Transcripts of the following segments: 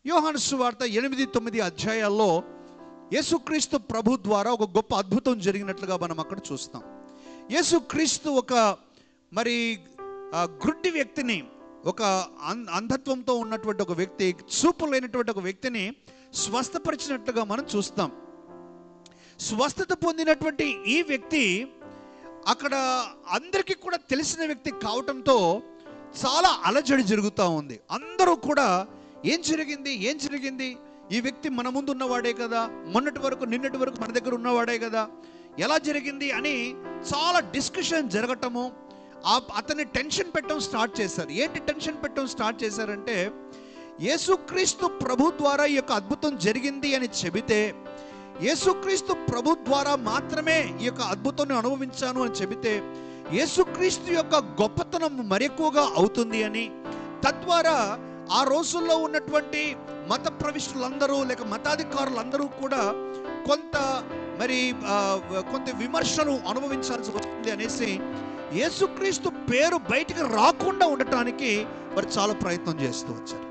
యోహాను సువార్త 8-9 అధ్యాయాల్లో యేసుక్రీస్తు ప్రభు ద్వారా ఒక గొప్ప అద్భుతం జరిగినట్లుగా మనం అక్కడ చూస్తాం. యేసుక్రీస్తు ఒక మరి గుడ్డి వ్యక్తిని, ఒక అంధత్వంతో ఉన్నటువంటి ఒక వ్యక్తి, చూపు లేనటువంటి ఒక వ్యక్తిని స్వస్థపరిచినట్లుగా మనం చూస్తాం. స్వస్థత పొందినటువంటి ఈ వ్యక్తి అక్కడ అందరికీ కూడా తెలిసిన వ్యక్తి కావటంతో చాలా అలజడి జరుగుతూ ఉంది. అందరూ కూడా ఏం జరిగింది, ఈ వ్యక్తి మన ముందు ఉన్నవాడే కదా, నిన్నటి వరకు మన దగ్గర ఉన్నవాడే కదా, ఎలా జరిగింది అని చాలా డిస్కషన్ జరగటము, అతన్ని టెన్షన్ పెట్టడం స్టార్ట్ చేశారు. ఏంటి టెన్షన్ పెట్టడం స్టార్ట్ చేశారంటే, యేసుక్రీస్తు ప్రభు ద్వారా ఈ యొక్క అద్భుతం జరిగింది అని చెబితే, యేసుక్రీస్తు ప్రభు ద్వారా మాత్రమే ఈ యొక్క అద్భుతాన్ని అనుభవించాను అని చెబితే యేసుక్రీస్తు యొక్క గొప్పతనం మరెక్కువగా అవుతుంది అని, తద్వారా ఆ రోజుల్లో ఉన్నటువంటి మత ప్రవిష్టులందరూ లేక మతాధికారులందరూ కూడా కొంత విమర్శలు అనుభవించాల్సి వస్తుంది అనేసి యేసుక్రీస్తు పేరు బయటికి రాకుండా ఉండటానికి మరి చాలా ప్రయత్నం చేస్తూ వచ్చారు.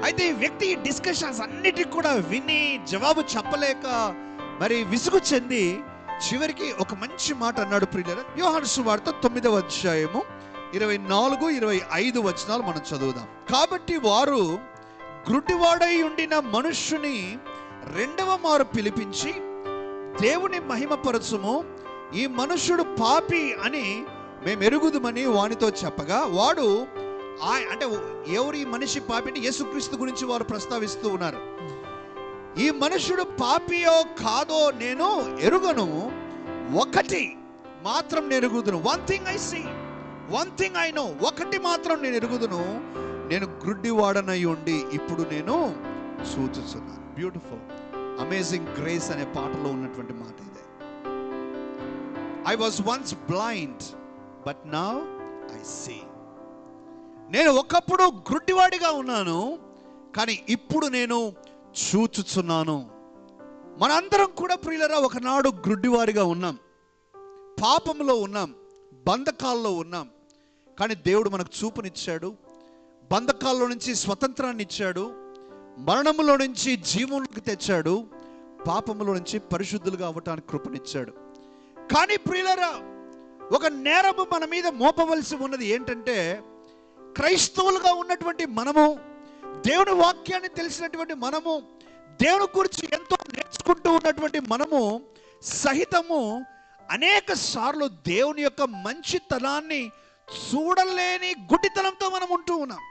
అయితే ఈ వ్యక్తి ఈ డిస్కషన్స్ అన్నిటికీ కూడా విని జవాబు చెప్పలేక మరి విసుగు చెంది చివరికి ఒక మంచి మాట అన్నాడు. ప్రియులారా, యోహాను సువార్త 9వ అధ్యాయము 24-25 వచనాలు మనం చదువుదాం. కాబట్టి వారు గ్రుడ్డివాడై ఉండిన మనుష్యుని రెండవ మారు పిలిపించి, దేవుని మహిమపరచుము, ఈ మనుష్యుడు పాపి అని మేము ఎరుగుదుమని వానితో చెప్పగా, వాడు అంటే ఎవరు ఈ మనిషి పాపి అంటే యేసుక్రీస్తు గురించి వారు ప్రస్తావిస్తూ ఉన్నారు. ఈ మనుషుడు పాపియో కాదో నేను ఎరుగను, ఒకటి మాత్రం నేను ఎరుగుదును. వన్ థింగ్ ఐ నో, ఒకటి మాత్రం నేను ఎరుగుదును, నేను గ్రుడ్డివాడనై ఉండి ఇప్పుడు నేను చూచుచున్నాను. బ్యూటిఫుల్, అమేజింగ్ గ్రేస్ అనే పాటలో ఉన్నటువంటి మాట ఇదే. I was once blind but now I see. నేను ఒకప్పుడు గ్రుడ్డివాడిగా ఉన్నాను, కానీ ఇప్పుడు నేను చూచుచున్నాను. మనందరం కూడా ప్రియులరా ఒకనాడు గ్రుడ్డివారిగా ఉన్నాం, పాపంలో ఉన్నాం, బంధకాల్లో ఉన్నాం. కానీ దేవుడు మనకు చూపునిచ్చాడు, బంధకాల్లో నుంచి స్వతంత్రాన్ని ఇచ్చాడు, మరణంలో నుంచి జీవంలోకి తెచ్చాడు, పాపంలో నుంచి పరిశుద్ధులుగా అవ్వటానికి కృపనిచ్చాడు. కానీ ప్రియులరా, ఒక నేరము మన మీద మోపవలసి ఉన్నది ఏంటంటే, క్రైస్తవులుగా ఉన్నటువంటి మనము, దేవుని వాక్యాన్ని తెలిసినటువంటి మనము, దేవుని గురించి ఎంతో నేర్చుకుంటూ ఉన్నటువంటి మనము సహితము అనేక సార్లు దేవుని యొక్క మంచితనాన్ని చూడలేని గుడ్డితనంతో మనం ఉంటూ ఉన్నాం.